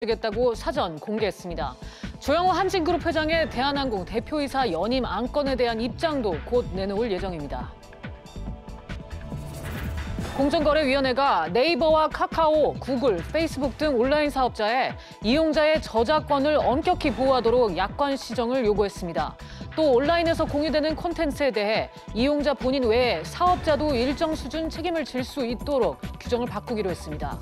겠다고 사전 공개했습니다. 조양호 한진그룹 회장의 대한항공 대표이사 연임 안건에 대한 입장도 곧 내놓을 예정입니다. 공정거래위원회가 네이버와 카카오, 구글, 페이스북 등 온라인 사업자에 이용자의 저작권을 엄격히 보호하도록 약관 시정을 요구했습니다. 또 온라인에서 공유되는 콘텐츠에 대해 이용자 본인 외에 사업자도 일정 수준 책임을 질 수 있도록 규정을 바꾸기로 했습니다.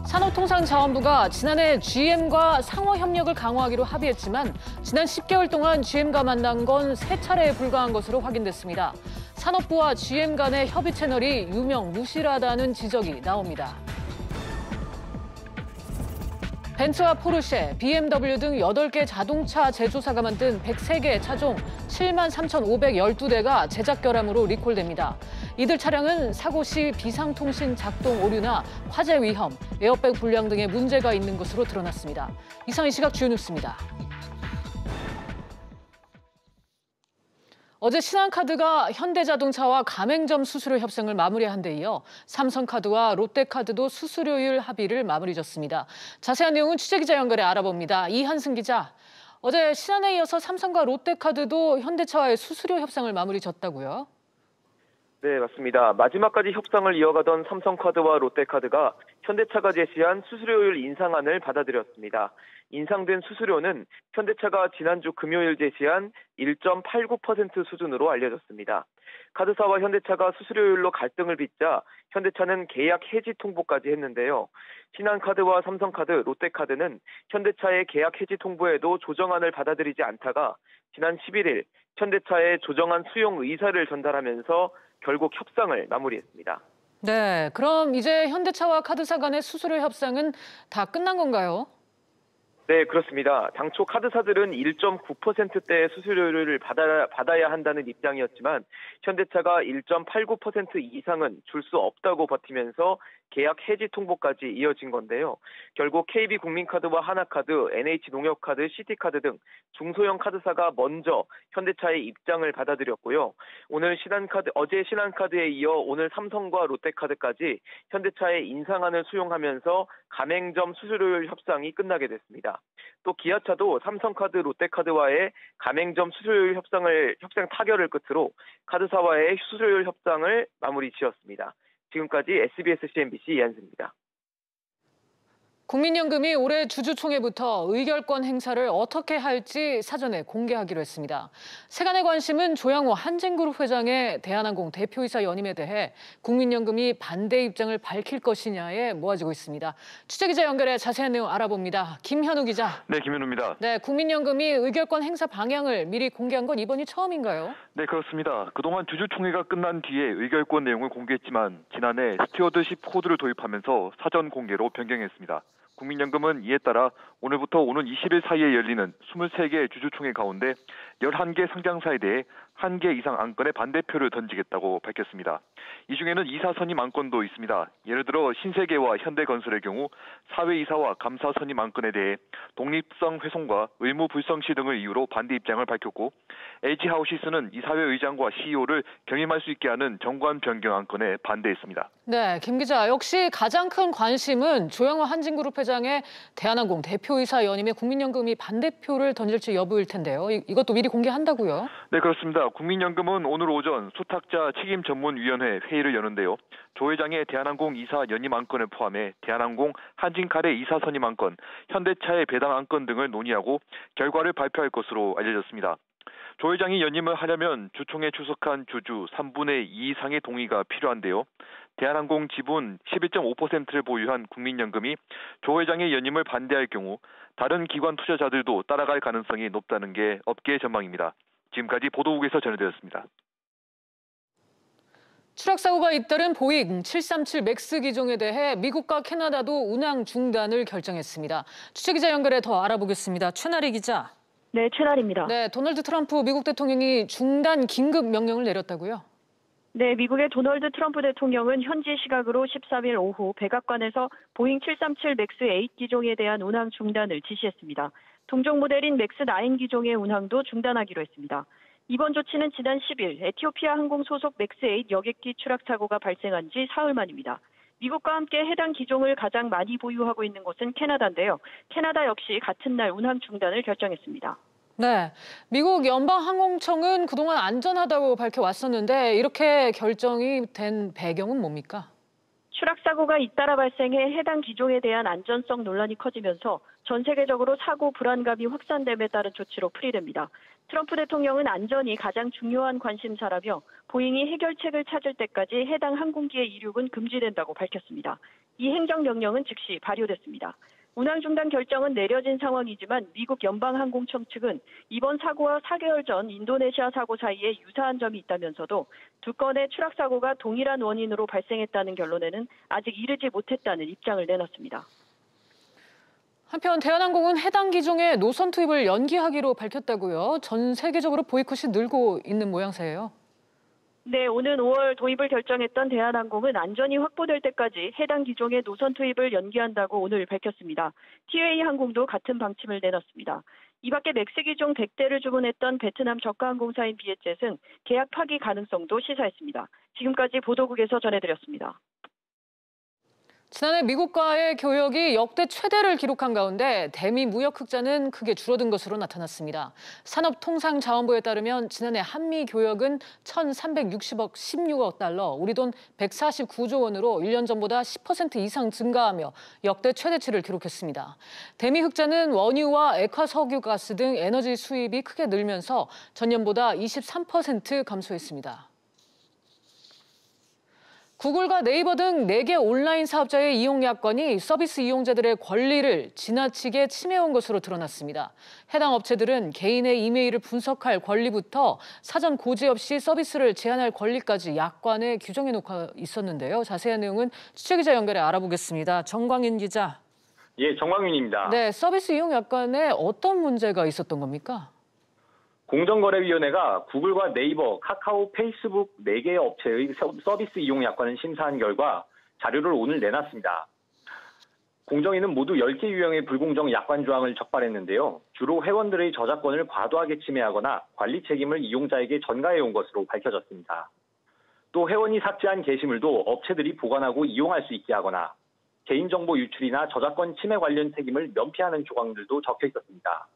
산업통상자원부가 지난해 GM과 상호 협력을 강화하기로 합의했지만 지난 10개월 동안 GM과 만난 건 3차례에 불과한 것으로 확인됐습니다. 산업부와 GM 간의 협의 채널이 유명무실하다는 지적이 나옵니다. 벤츠와 포르쉐, BMW 등 8개 자동차 제조사가 만든 103개 차종 73,512대가 제작 결함으로 리콜됩니다. 이들 차량은 사고 시 비상통신 작동 오류나 화재 위험, 에어백 불량 등의 문제가 있는 것으로 드러났습니다. 이상 이 시각 주요 뉴스입니다. 어제 신한카드가 현대자동차와 가맹점 수수료 협상을 마무리한 데 이어 삼성카드와 롯데카드도 수수료율 합의를 마무리 졌습니다. 자세한 내용은 취재기자 연결해 알아봅니다. 이한승 기자, 어제 신한에 이어서 삼성과 롯데카드도 현대차와의 수수료 협상을 마무리 졌다고요? 네, 맞습니다. 마지막까지 협상을 이어가던 삼성카드와 롯데카드가 현대차가 제시한 수수료율 인상안을 받아들였습니다. 인상된 수수료는 현대차가 지난주 금요일 제시한 1.89% 수준으로 알려졌습니다. 카드사와 현대차가 수수료율로 갈등을 빚자 현대차는 계약 해지 통보까지 했는데요. 신한카드와 삼성카드, 롯데카드는 현대차의 계약 해지 통보에도 조정안을 받아들이지 않다가 지난 11일 현대차에 조정안 수용 의사를 전달하면서 결국 협상을 마무리했습니다. 네, 그럼 이제 현대차와 카드사 간의 수수료 협상은 다 끝난 건가요? 네, 그렇습니다. 당초 카드사들은 1.9%대의 수수료를 받아야 한다는 입장이었지만 현대차가 1.89% 이상은 줄 수 없다고 버티면서 계약 해지 통보까지 이어진 건데요. 결국 KB국민카드와 하나카드, NH농협카드, 시티카드 등 중소형 카드사가 먼저 현대차의 입장을 받아들였고요. 어제 신한카드에 이어 오늘 삼성과 롯데카드까지 현대차의 인상안을 수용하면서 가맹점 수수료율 협상이 끝나게 됐습니다. 또 기아차도 삼성카드, 롯데카드와의 가맹점 수수료율 협상 타결을 끝으로 카드사와의 수수료율 협상을 마무리 지었습니다. 지금까지 SBS CNBC 이한승입니다. 국민연금이 올해 주주총회부터 의결권 행사를 어떻게 할지 사전에 공개하기로 했습니다. 세간의 관심은 조양호 한진그룹 회장의 대한항공 대표이사 연임에 대해 국민연금이 반대 입장을 밝힐 것이냐에 모아지고 있습니다. 취재기자 연결해 자세한 내용 알아봅니다. 김현우 기자. 네, 김현우입니다. 네, 국민연금이 의결권 행사 방향을 미리 공개한 건 이번이 처음인가요? 네, 그렇습니다. 그동안 주주총회가 끝난 뒤에 의결권 내용을 공개했지만 지난해 스튜어드십 코드를 도입하면서 사전 공개로 변경했습니다. 국민연금은 이에 따라 오늘부터 오는 20일 사이에 열리는 23개 주주총회 가운데 11개 상장사에 대해 1개 이상 안건에 반대표를 던지겠다고 밝혔습니다. 이 중에는 이사 선임 안건도 있습니다. 예를 들어 신세계와 현대건설의 경우 사회이사와 감사 선임 안건에 대해 독립성 훼손과 의무 불성시 등을 이유로 반대 입장을 밝혔고 LG하우시스는 이사회 의장과 CEO를 경임할 수 있게 하는 정관 변경 안건에 반대했습니다. 네, 김 기자, 역시 가장 큰 관심은 조양호 한진그룹 회장의 대한항공 대표이사 연임에 국민연금이 반대표를 던질지 여부일 텐데요. 이것도 미리 공개한다고요? 네, 그렇습니다. 국민연금은 오늘 오전 수탁자 책임전문위원회 회의를 여는데요. 조 회장의 대한항공 이사 연임 안건을 포함해 대한항공 한진칼의 이사 선임 안건, 현대차의 배당 안건 등을 논의하고 결과를 발표할 것으로 알려졌습니다. 조 회장이 연임을 하려면 주총에 출석한 주주 3분의 2 이상의 동의가 필요한데요. 대한항공 지분 11.5%를 보유한 국민연금이 조 회장의 연임을 반대할 경우 다른 기관 투자자들도 따라갈 가능성이 높다는 게 업계의 전망입니다. 지금까지 보도국에서 전해드렸습니다. 추락사고가 잇따른 보잉 737 맥스 기종에 대해 미국과 캐나다도 운항 중단을 결정했습니다. 취재기자 연결해 더 알아보겠습니다. 최나리 기자. 네, 최나리입니다. 네, 도널드 트럼프 미국 대통령이 중단 긴급 명령을 내렸다고요? 네, 미국의 도널드 트럼프 대통령은 현지 시각으로 13일 오후 백악관에서 보잉 737 맥스 8 기종에 대한 운항 중단을 지시했습니다. 동종 모델인 맥스 9 기종의 운항도 중단하기로 했습니다. 이번 조치는 지난 10일 에티오피아 항공 소속 맥스 8 여객기 추락 사고가 발생한 지 사흘 만입니다. 미국과 함께 해당 기종을 가장 많이 보유하고 있는 곳은 캐나다인데요. 캐나다 역시 같은 날 운항 중단을 결정했습니다. 네, 미국 연방항공청은 그동안 안전하다고 밝혀왔었는데 이렇게 결정이 된 배경은 뭡니까? 추락사고가 잇따라 발생해 해당 기종에 대한 안전성 논란이 커지면서 전 세계적으로 사고 불안감이 확산됨에 따른 조치로 풀이됩니다. 트럼프 대통령은 안전이 가장 중요한 관심사라며 보잉이 해결책을 찾을 때까지 해당 항공기의 이륙은 금지된다고 밝혔습니다. 이 행정명령은 즉시 발효됐습니다. 운항 중단 결정은 내려진 상황이지만 미국 연방항공청 측은 이번 사고와 4개월 전 인도네시아 사고 사이에 유사한 점이 있다면서도 두 건의 추락 사고가 동일한 원인으로 발생했다는 결론에는 아직 이르지 못했다는 입장을 내놨습니다. 한편 대한항공은 해당 기종의 노선 투입을 연기하기로 밝혔다고요. 전 세계적으로 보이콧이 늘고 있는 모양새예요. 네, 오는 5월 도입을 결정했던 대한항공은 안전이 확보될 때까지 해당 기종의 노선 투입을 연기한다고 오늘 밝혔습니다. TA 항공도 같은 방침을 내놨습니다. 이 밖에 맥스 기종 100대를 주문했던 베트남 저가항공사인 비엣젯은 계약 파기 가능성도 시사했습니다. 지금까지 보도국에서 전해드렸습니다. 지난해 미국과의 교역이 역대 최대를 기록한 가운데 대미 무역 흑자는 크게 줄어든 것으로 나타났습니다. 산업통상자원부에 따르면 지난해 한미 교역은 1,360억 16억 달러, 우리 돈 149조 원으로 1년 전보다 10% 이상 증가하며 역대 최대치를 기록했습니다. 대미 흑자는 원유와 액화석유가스 등 에너지 수입이 크게 늘면서 전년보다 23% 감소했습니다. 구글과 네이버 등 4개 온라인 사업자의 이용 약관이 서비스 이용자들의 권리를 지나치게 침해온 것으로 드러났습니다. 해당 업체들은 개인의 이메일을 분석할 권리부터 사전 고지 없이 서비스를 제한할 권리까지 약관에 규정해놓고 있었는데요. 자세한 내용은 취재기자 연결해 알아보겠습니다. 정광윤 기자. 예, 정광윤입니다. 네, 서비스 이용 약관에 어떤 문제가 있었던 겁니까? 공정거래위원회가 구글과 네이버, 카카오, 페이스북 4개의 업체의 서비스 이용 약관을 심사한 결과 자료를 오늘 내놨습니다. 공정위는 모두 10개 유형의 불공정 약관 조항을 적발했는데요. 주로 회원들의 저작권을 과도하게 침해하거나 관리 책임을 이용자에게 전가해온 것으로 밝혀졌습니다. 또 회원이 삭제한 게시물도 업체들이 보관하고 이용할 수 있게 하거나 개인정보 유출이나 저작권 침해 관련 책임을 면피하는 조항들도 적혀 있었습니다.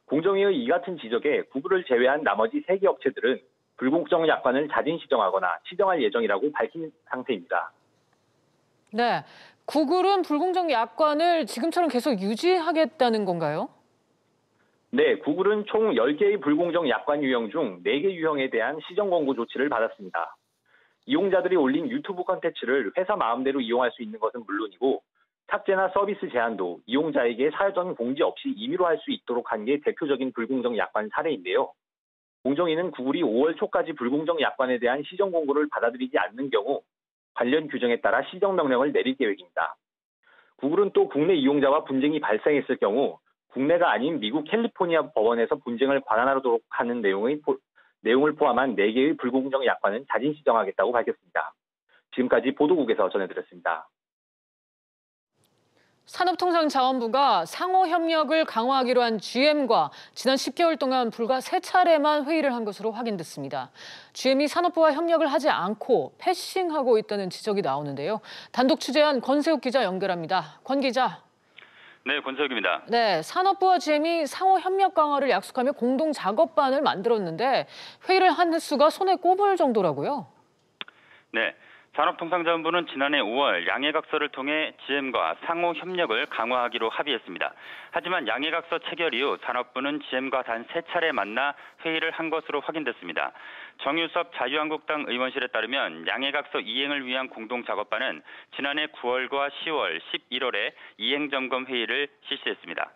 공정위의 이 같은 지적에 구글을 제외한 나머지 3개 업체들은 불공정 약관을 자진 시정하거나 시정할 예정이라고 밝힌 상태입니다. 네, 구글은 불공정 약관을 지금처럼 계속 유지하겠다는 건가요? 네, 구글은 총 10개의 불공정 약관 유형 중 4개 유형에 대한 시정 권고 조치를 받았습니다. 이용자들이 올린 유튜브 콘텐츠를 회사 마음대로 이용할 수 있는 것은 물론이고 삭제나 서비스 제한도 이용자에게 사전 공지 없이 임의로 할 수 있도록 한 게 대표적인 불공정 약관 사례인데요. 공정위는 구글이 5월 초까지 불공정 약관에 대한 시정 공고를 받아들이지 않는 경우 관련 규정에 따라 시정 명령을 내릴 계획입니다. 구글은 또 국내 이용자와 분쟁이 발생했을 경우 국내가 아닌 미국 캘리포니아 법원에서 분쟁을 관할하도록 하는 내용을 포함한 4개의 불공정 약관은 자진 시정하겠다고 밝혔습니다. 지금까지 보도국에서 전해드렸습니다. 산업통상자원부가 상호 협력을 강화하기로 한 GM과 지난 10개월 동안 불과 3차례만 회의를 한 것으로 확인됐습니다. GM이 산업부와 협력을 하지 않고 패싱하고 있다는 지적이 나오는데요. 단독 취재한 권세욱 기자 연결합니다. 권 기자. 네, 권세욱입니다. 네, 산업부와 GM이 상호 협력 강화를 약속하며 공동 작업반을 만들었는데 회의를 한 횟수가 손에 꼽을 정도라고요. 네. 산업통상자원부는 지난해 5월 양해각서를 통해 GM과 상호 협력을 강화하기로 합의했습니다. 하지만 양해각서 체결 이후 산업부는 GM과 단 3차례 만나 회의를 한 것으로 확인됐습니다. 정유섭 자유한국당 의원실에 따르면 양해각서 이행을 위한 공동작업반은 지난해 9월과 10월, 11월에 이행점검 회의를 실시했습니다.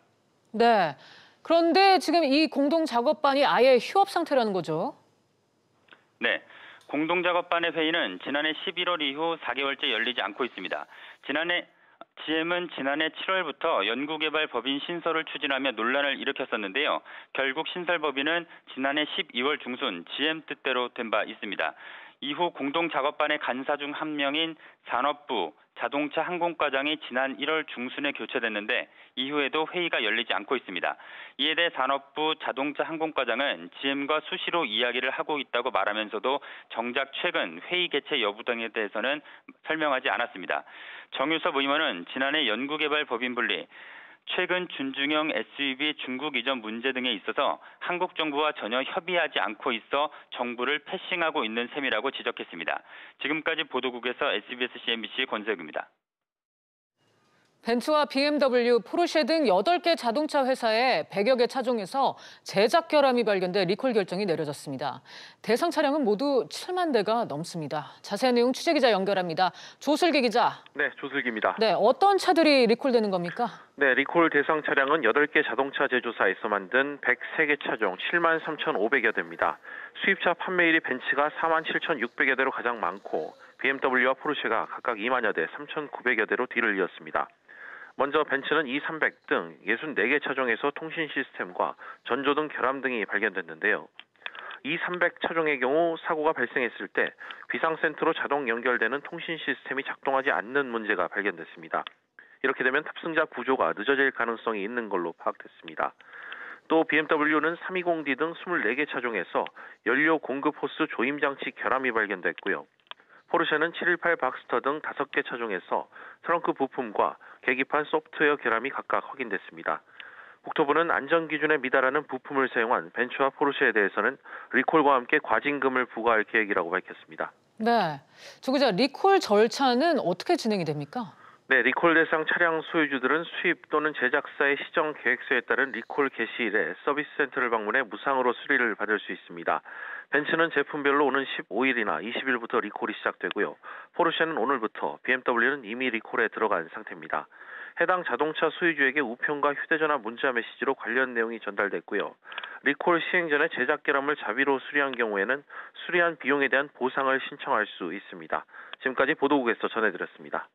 네, 그런데 지금 이 공동작업반이 아예 휴업 상태라는 거죠? 네. 공동작업반의 회의는 지난해 11월 이후 4개월째 열리지 않고 있습니다. GM은 지난해 7월부터 연구개발법인 신설을 추진하며 논란을 일으켰었는데요. 결국 신설법인은 지난해 12월 중순 GM 뜻대로 된 바 있습니다. 이후 공동작업반의 간사 중 한 명인 산업부 자동차 항공과장이 지난 1월 중순에 교체됐는데 이후에도 회의가 열리지 않고 있습니다. 이에 대해 산업부 자동차 항공과장은 GM과 수시로 이야기를 하고 있다고 말하면서도 정작 최근 회의 개최 여부 등에 대해서는 설명하지 않았습니다. 정유섭 의원은 지난해 연구개발법인 분리, 최근 준중형 SUV 중국 이전 문제 등에 있어서 한국 정부와 전혀 협의하지 않고 있어 정부를 패싱하고 있는 셈이라고 지적했습니다. 지금까지 보도국에서 SBS CNBC 권세욱입니다. 벤츠와 BMW, 포르쉐 등 8개 자동차 회사의 100여 개 차종에서 제작 결함이 발견돼 리콜 결정이 내려졌습니다. 대상 차량은 모두 7만 대가 넘습니다. 자세한 내용 취재기자 연결합니다. 조슬기 기자. 네, 조슬기입니다. 네, 어떤 차들이 리콜되는 겁니까? 네, 리콜 대상 차량은 8개 자동차 제조사에서 만든 103개 차종 7만 3,500여 대입니다. 수입차 판매일이 벤츠가 4만 7,600여 대로 가장 많고 BMW와 포르쉐가 각각 2만여 대, 3,900여 대로 뒤를 이었습니다. 먼저 벤츠는 E300 등 64개 차종에서 통신 시스템과 전조등 결함 등이 발견됐는데요. E300 차종의 경우 사고가 발생했을 때 비상센터로 자동 연결되는 통신 시스템이 작동하지 않는 문제가 발견됐습니다. 이렇게 되면 탑승자 구조가 늦어질 가능성이 있는 걸로 파악됐습니다. 또 BMW는 320D 등 24개 차종에서 연료 공급 호스 조임 장치 결함이 발견됐고요. 포르쉐는 718 박스터 등 5개 차종에서 트렁크 부품과 계기판 소프트웨어 결함이 각각 확인됐습니다. 국토부는 안전기준에 미달하는 부품을 사용한 벤츠와 포르쉐에 대해서는 리콜과 함께 과징금을 부과할 계획이라고 밝혔습니다. 네, 조 기자, 리콜 절차는 어떻게 진행이 됩니까? 네, 리콜 대상 차량 소유주들은 수입 또는 제작사의 시정 계획서에 따른 리콜 개시일에 서비스 센터를 방문해 무상으로 수리를 받을 수 있습니다. 벤츠는 제품별로 오는 15일이나 20일부터 리콜이 시작되고요. 포르쉐는 오늘부터, BMW는 이미 리콜에 들어간 상태입니다. 해당 자동차 소유주에게 우편과 휴대전화 문자 메시지로 관련 내용이 전달됐고요. 리콜 시행 전에 제작 결함을 자비로 수리한 경우에는 수리한 비용에 대한 보상을 신청할 수 있습니다. 지금까지 보도국에서 전해드렸습니다.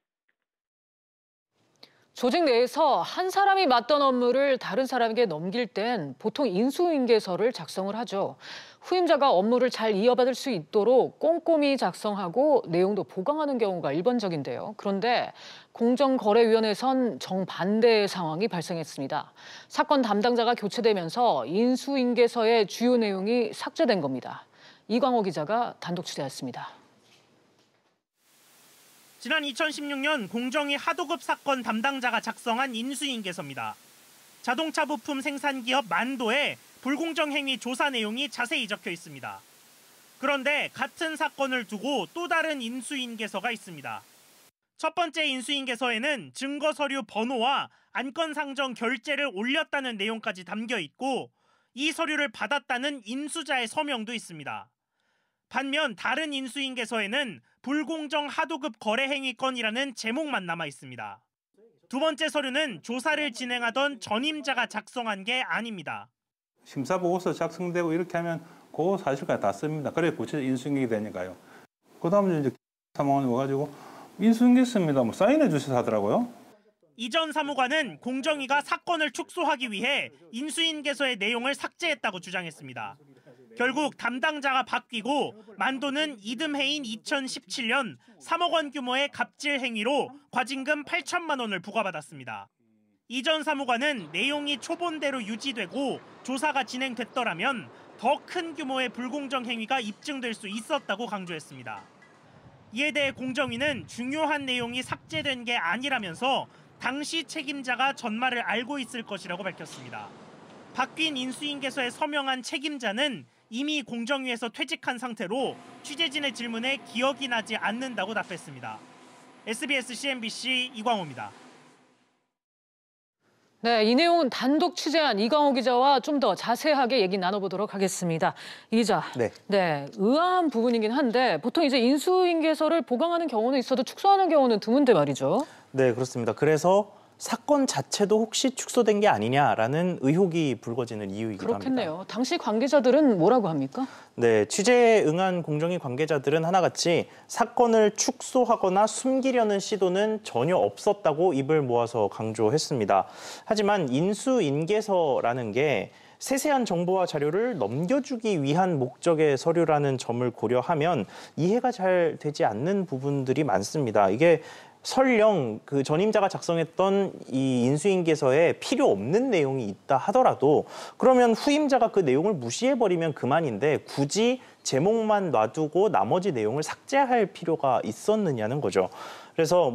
조직 내에서 한 사람이 맡던 업무를 다른 사람에게 넘길 땐 보통 인수인계서를 작성을 하죠. 후임자가 업무를 잘 이어받을 수 있도록 꼼꼼히 작성하고 내용도 보강하는 경우가 일반적인데요. 그런데 공정거래위원회에선 정반대의 상황이 발생했습니다. 사건 담당자가 교체되면서 인수인계서의 주요 내용이 삭제된 겁니다. 이광호 기자가 단독 취재했습니다. 지난 2016년 공정위 하도급 사건 담당자가 작성한 인수인계서입니다. 자동차 부품 생산기업 만도에 불공정 행위 조사 내용이 자세히 적혀 있습니다. 그런데 같은 사건을 두고 또 다른 인수인계서가 있습니다. 첫 번째 인수인계서에는 증거서류 번호와 안건 상정 결제를 올렸다는 내용까지 담겨 있고 이 서류를 받았다는 인수자의 서명도 있습니다. 반면 다른 인수인계서에는 불공정 하도급 거래 행위 건이라는 제목만 남아 있습니다. 두 번째 서류는 조사를 진행하던 전임자가 작성한 게 아닙니다. 심사보고서 작성되고 이렇게 하면 그 사실까지 다 씁니다. 그래 구체적 인수인계가 되니까요. 그 다음에 이제 사무관이 와가지고 인수인계 씁니다. 뭐 사인해 주셔서 하더라고요. 이전 사무관은 공정위가 사건을 축소하기 위해 인수인계서의 내용을 삭제했다고 주장했습니다. 결국 담당자가 바뀌고 만도는 이듬해인 2017년 3억 원 규모의 갑질 행위로 과징금 8천만 원을 부과받았습니다. 이전 사무관은 내용이 초본대로 유지되고 조사가 진행됐더라면 더 큰 규모의 불공정 행위가 입증될 수 있었다고 강조했습니다. 이에 대해 공정위는 중요한 내용이 삭제된 게 아니라면서 당시 책임자가 전말을 알고 있을 것이라고 밝혔습니다. 바뀐 인수인계서에 서명한 책임자는 이미 공정위에서 퇴직한 상태로 취재진의 질문에 기억이 나지 않는다고 답했습니다. SBS CNBC 이광호입니다. 네, 이 내용은 단독 취재한 이광호 기자와 좀 더 자세하게 얘기 나눠보도록 하겠습니다. 이 기자, 네, 의아한 부분이긴 한데 보통 이제 인수인계서를 보강하는 경우는 있어도 축소하는 경우는 드문데 말이죠. 네, 그렇습니다. 그래서 사건 자체도 혹시 축소된 게 아니냐라는 의혹이 불거지는 이유이기도 그렇겠네요. 합니다. 당시 관계자들은 뭐라고 합니까? 네, 취재에 응한 공정위 관계자들은 하나같이 사건을 축소하거나 숨기려는 시도는 전혀 없었다고 입을 모아서 강조했습니다. 하지만 인수인계서라는 게 세세한 정보와 자료를 넘겨주기 위한 목적의 서류라는 점을 고려하면 이해가 잘 되지 않는 부분들이 많습니다. 이게 설령 그 전임자가 작성했던 이 인수인계서에 필요 없는 내용이 있다 하더라도 그러면 후임자가 그 내용을 무시해버리면 그만인데 굳이 제목만 놔두고 나머지 내용을 삭제할 필요가 있었느냐는 거죠. 그래서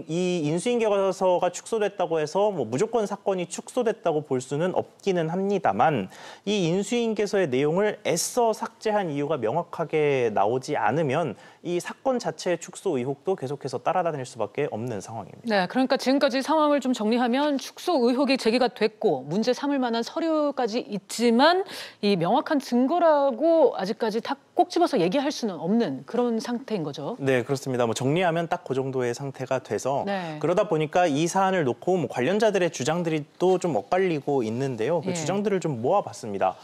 이 인수인계서가 축소됐다고 해서 무조건 사건이 축소됐다고 볼 수는 없기는 합니다만 이 인수인계서의 내용을 애써 삭제한 이유가 명확하게 나오지 않으면 이 사건 자체의 축소 의혹도 계속해서 따라다닐 수밖에 없는 상황입니다. 네, 그러니까 지금까지 상황을 좀 정리하면 축소 의혹이 제기가 됐고 문제 삼을 만한 서류까지 있지만 이 명확한 증거라고 아직까지 다 꼭 집어서 얘기할 수는 없는 그런 상태인 거죠. 네, 그렇습니다. 정리하면 딱 그 정도의 상태가 돼서 네. 그러다 보니까 이 사안을 놓고 관련자들의 주장들이 또 좀 엇갈리고 있는데요. 그 주장들을 좀 모아봤습니다.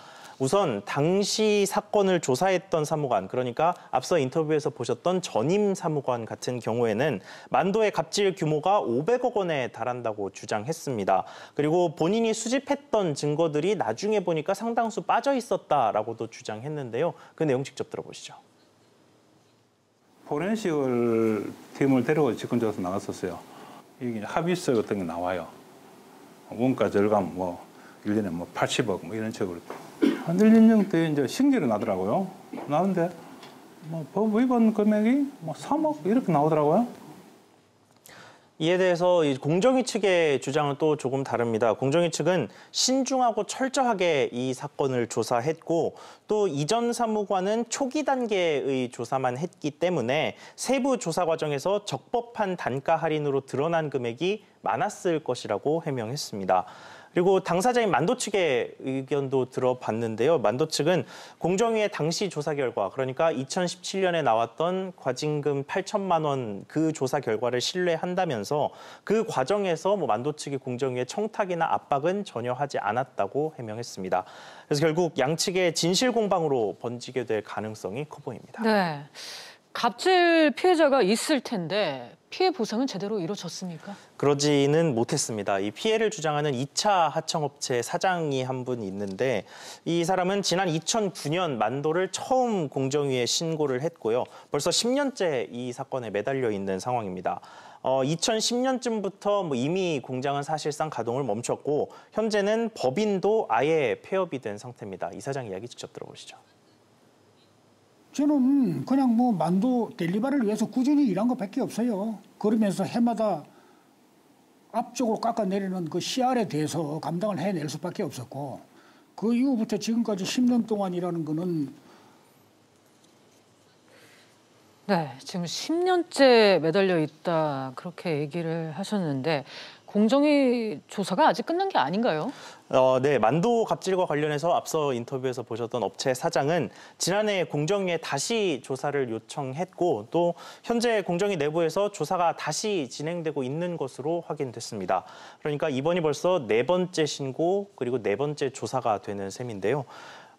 우선 당시 사건을 조사했던 사무관, 그러니까 앞서 인터뷰에서 보셨던 전임 사무관 같은 경우에는 만도의 갑질 규모가 500억 원에 달한다고 주장했습니다. 그리고 본인이 수집했던 증거들이 나중에 보니까 상당수 빠져 있었다라고도 주장했는데요. 그 내용 직접 들어보시죠. 포렌식을 팀을 데리고 직권조사 나갔었어요. 이게 합의서 같은 게 나와요. 원가 절감 1년에 80억 이런 식으로. 한 1년 정도 이제 신기로 나더라고요. 나는데 법 위반 금액이 3억 이렇게 나오더라고요. 이에 대해서 공정위 측의 주장은 또 조금 다릅니다. 공정위 측은 신중하고 철저하게 이 사건을 조사했고 또 이전 사무관은 초기 단계의 조사만 했기 때문에 세부 조사 과정에서 적법한 단가 할인으로 드러난 금액이 많았을 것이라고 해명했습니다. 그리고 당사자인 만도 측의 의견도 들어봤는데요. 만도 측은 공정위의 당시 조사 결과, 그러니까 2017년에 나왔던 과징금 8천만 원 그 조사 결과를 신뢰한다면서 그 과정에서 만도 측이 공정위의 청탁이나 압박은 전혀 하지 않았다고 해명했습니다. 그래서 결국 양측의 진실 공방으로 번지게 될 가능성이 커 보입니다. 네, 갑질 피해자가 있을 텐데 피해 보상은 제대로 이루어졌습니까? 그러지는 못했습니다. 이 피해를 주장하는 2차 하청업체 사장이 한 분 있는데 이 사람은 지난 2009년 만도를 처음 공정위에 신고를 했고요. 벌써 10년째 이 사건에 매달려 있는 상황입니다. 2010년쯤부터 이미 공장은 사실상 가동을 멈췄고 현재는 법인도 아예 폐업이 된 상태입니다. 이 사장 이야기 직접 들어보시죠. 저는 그냥 만도 델리바를 위해서 꾸준히 일한 것밖에 없어요. 그러면서 해마다 앞쪽으로 깎아내리는 그 CR에 대해서 감당을 해낼 수밖에 없었고 그 이후부터 지금까지 10년 동안 일하는 거는 네, 지금 10년째 매달려 있다 그렇게 얘기를 하셨는데 공정위 조사가 아직 끝난 게 아닌가요? 네, 만도 갑질과 관련해서 앞서 인터뷰에서 보셨던 업체 사장은 지난해 공정위에 다시 조사를 요청했고 또 현재 공정위 내부에서 조사가 다시 진행되고 있는 것으로 확인됐습니다. 그러니까 이번이 벌써 4번째 신고 그리고 4번째 조사가 되는 셈인데요.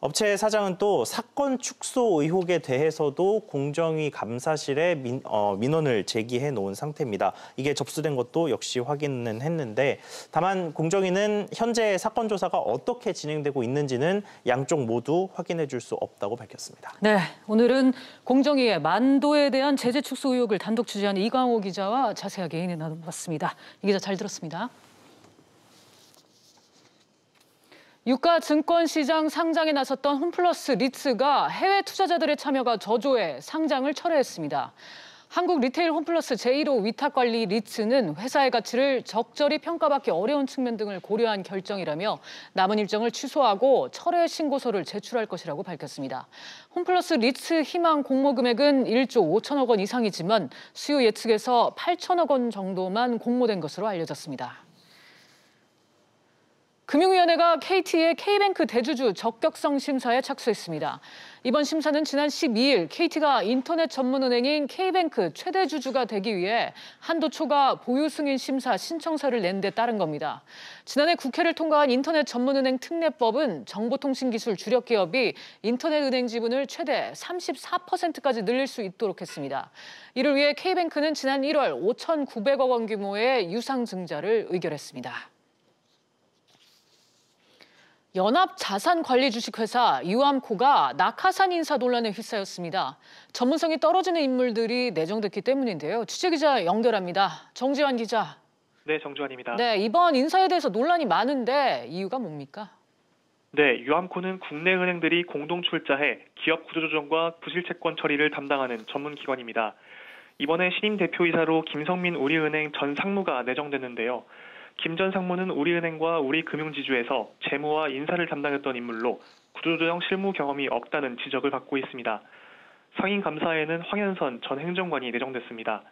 업체 사장은 또 사건 축소 의혹에 대해서도 공정위 감사실에 민원을 제기해 놓은 상태입니다. 이게 접수된 것도 역시 확인은 했는데 다만 공정위는 현재 사건 조사가 어떻게 진행되고 있는지는 양쪽 모두 확인해 줄 수 없다고 밝혔습니다. 네, 오늘은 공정위의 만도에 대한 제재 축소 의혹을 단독 취재한 이광호 기자와 자세하게 얘기 나눠봤습니다. 이 기자 잘 들었습니다. 유가 증권시장 상장에 나섰던 홈플러스 리츠가 해외 투자자들의 참여가 저조해 상장을 철회했습니다. 한국 리테일 홈플러스 제1호 위탁관리 리츠는 회사의 가치를 적절히 평가받기 어려운 측면 등을 고려한 결정이라며 남은 일정을 취소하고 철회 신고서를 제출할 것이라고 밝혔습니다. 홈플러스 리츠 희망 공모 금액은 1조 5천억 원 이상이지만 수요 예측에서 8천억 원 정도만 공모된 것으로 알려졌습니다. 금융위원회가 KT의 K뱅크 대주주 적격성 심사에 착수했습니다. 이번 심사는 지난 12일 KT가 인터넷 전문은행인 K뱅크 최대 주주가 되기 위해 한도초가 보유 승인 심사 신청서를 낸 데 따른 겁니다. 지난해 국회를 통과한 인터넷 전문은행 특례법은 정보통신기술 주력기업이 인터넷 은행 지분을 최대 34%까지 늘릴 수 있도록 했습니다. 이를 위해 K뱅크는 지난 1월 5,900억 원 규모의 유상증자를 의결했습니다. 연합자산관리주식회사 유암코가 낙하산 인사 논란에 휩싸였습니다. 전문성이 떨어지는 인물들이 내정됐기 때문인데요. 취재기자 연결합니다. 정지환 기자. 네, 정지환입니다. 네, 이번 인사에 대해서 논란이 많은데 이유가 뭡니까? 네, 유암코는 국내 은행들이 공동 출자해 기업 구조조정과 부실채권 처리를 담당하는 전문기관입니다. 이번에 신임 대표이사로 김성민 우리은행 전 상무가 내정됐는데요. 김 전 상무는 우리은행과 우리금융지주에서 재무와 인사를 담당했던 인물로 구조조정 실무 경험이 없다는 지적을 받고 있습니다. 상임감사에는 황현선 전 행정관이 내정됐습니다.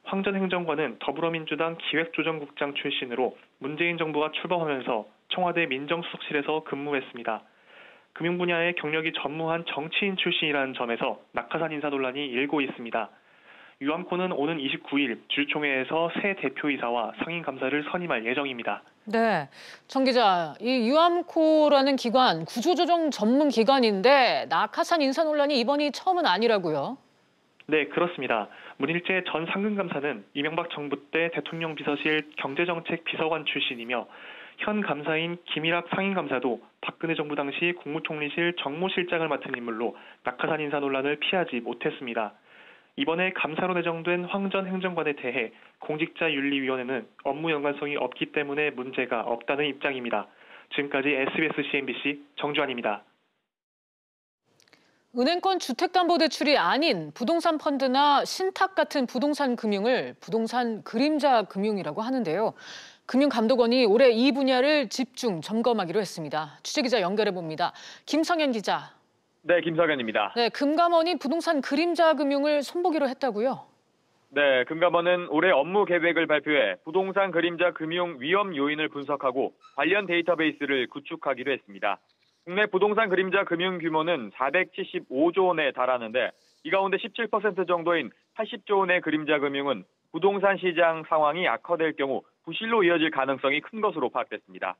황 전 행정관은 더불어민주당 기획조정국장 출신으로 문재인 정부가 출범하면서 청와대 민정수석실에서 근무했습니다. 금융 분야의 경력이 전무한 정치인 출신이라는 점에서 낙하산 인사 논란이 일고 있습니다. 유암코는 오는 29일 주주총회에서 새 대표이사와 상임감사를 선임할 예정입니다. 네, 정 기자, 이 유암코라는 기관, 구조조정 전문 기관인데 낙하산 인사 논란이 이번이 처음은 아니라고요? 네, 그렇습니다. 문일재 전 상근감사는 이명박 정부 때 대통령 비서실 경제정책 비서관 출신이며 현 감사인 김일학 상임감사도 박근혜 정부 당시 국무총리실 정무실장을 맡은 인물로 낙하산 인사 논란을 피하지 못했습니다. 이번에 감사로 내정된 황 전 행정관에 대해 공직자윤리위원회는 업무 연관성이 없기 때문에 문제가 없다는 입장입니다. 지금까지 SBS CNBC 정주환입니다. 은행권 주택담보대출이 아닌 부동산 펀드나 신탁 같은 부동산 금융을 부동산 그림자 금융이라고 하는데요. 금융감독원이 올해 이 분야를 집중 점검하기로 했습니다. 취재기자 연결해봅니다. 김성현 기자. 네, 김성현입니다. 네, 금감원이 부동산 그림자 금융을 손보기로 했다고요? 네, 금감원은 올해 업무 계획을 발표해 부동산 그림자 금융 위험 요인을 분석하고 관련 데이터베이스를 구축하기로 했습니다. 국내 부동산 그림자 금융 규모는 475조 원에 달하는데 이 가운데 17% 정도인 80조 원의 그림자 금융은 부동산 시장 상황이 악화될 경우 부실로 이어질 가능성이 큰 것으로 파악됐습니다.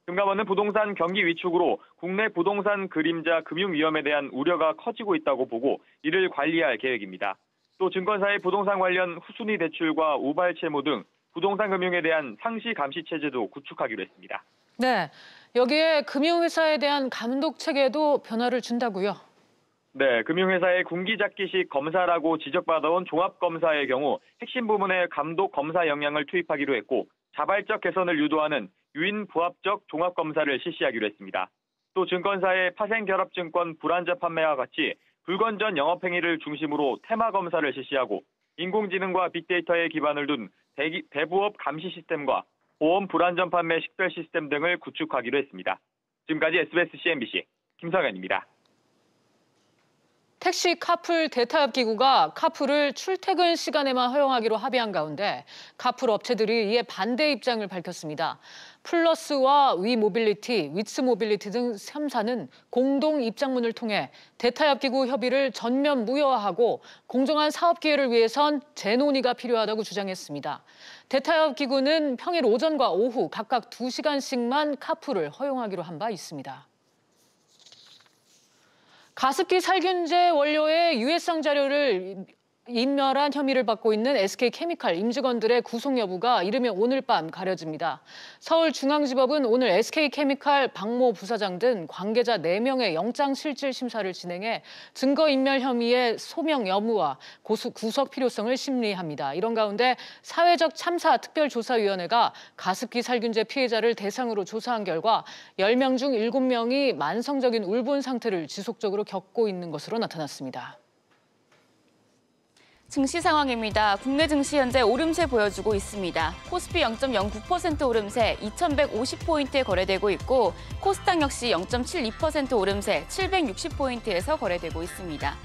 금감원은 부동산 경기 위축으로 국내 부동산 그림자 금융 위험에 대한 우려가 커지고 있다고 보고 이를 관리할 계획입니다. 또 증권사의 부동산 관련 후순위 대출과 우발 채무 등 부동산 금융에 대한 상시 감시 체제도 구축하기로 했습니다. 네, 여기에 금융회사에 대한 감독 체계도 변화를 준다고요? 네, 금융회사의 군기잡기식 검사라고 지적받아온 종합검사의 경우 핵심 부문에 감독 검사 역량을 투입하기로 했고 자발적 개선을 유도하는 유인 부합적 종합검사를 실시하기로 했습니다. 또 증권사의 파생결합증권 불안자 판매와 같이 불건전 영업행위를 중심으로 테마 검사를 실시하고 인공지능과 빅데이터에 기반을 둔 대부업 감시 시스템과 보험 불안전 판매 식별 시스템 등을 구축하기로 했습니다. 지금까지 SBS CNBC 김성현입니다. 택시 카풀 대타협 기구가 카풀을 출퇴근 시간에만 허용하기로 합의한 가운데 카풀 업체들이 이에 반대 입장을 밝혔습니다. 플러스와 위모빌리티, 위츠모빌리티 등 3사는 공동 입장문을 통해 대타협 기구 협의를 전면 무효화하고 공정한 사업 기회를 위해선 재논의가 필요하다고 주장했습니다. 대타협 기구는 평일 오전과 오후 각각 2시간씩만 카풀을 허용하기로 한 바 있습니다. 가습기 살균제 원료의 유해성 자료를 인멸한 혐의를 받고 있는 SK케미칼 임직원들의 구속 여부가 이르면 오늘 밤 가려집니다. 서울중앙지법은 오늘 SK케미칼 박모 부사장 등 관계자 4명의 영장실질 심사를 진행해 증거인멸 혐의의 소명 여부와 구속 필요성을 심리합니다. 이런 가운데 사회적 참사 특별조사위원회가 가습기 살균제 피해자를 대상으로 조사한 결과 10명 중 7명이 만성적인 울분 상태를 지속적으로 겪고 있는 것으로 나타났습니다. 증시 상황입니다. 국내 증시 현재 오름세 보여주고 있습니다. 코스피 0.09% 오름세 2,150포인트에 거래되고 있고 코스닥 역시 0.72% 오름세 760포인트에서 거래되고 있습니다.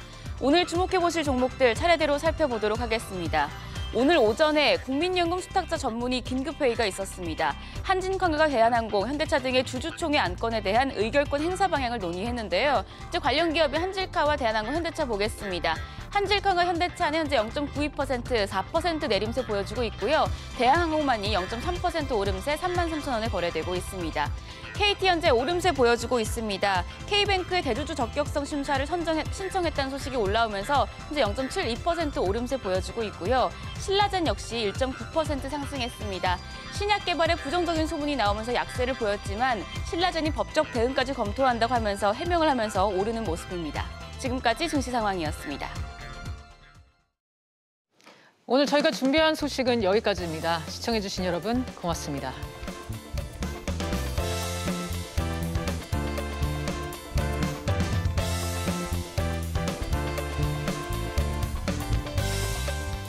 오늘 주목해보실 종목들 차례대로 살펴보도록 하겠습니다. 오늘 오전에 국민연금 수탁자 전문의 긴급회의가 있었습니다. 한진컨그가 대한항공, 현대차 등의 주주총회 안건에 대한 의결권 행사 방향을 논의했는데요. 이제 관련 기업인 한질카와 대한항공, 현대차 보겠습니다. 한질카와 현대차는 현재 0.92%, 4% 내림세 보여주고 있고요. 대한항공만이 0.3% 오름세 33,000원에 거래되고 있습니다. KT 현재 오름세 보여주고 있습니다. K뱅크의 대주주 적격성 심사를 신청했다는 소식이 올라오면서 현재 0.72% 오름세 보여주고 있고요. 신라젠 역시 1.9% 상승했습니다. 신약 개발에 부정적인 소문이 나오면서 약세를 보였지만 신라젠이 법적 대응까지 검토한다고 하면서 해명을 하면서 오르는 모습입니다. 지금까지 증시 상황이었습니다. 오늘 저희가 준비한 소식은 여기까지입니다. 시청해주신 여러분 고맙습니다.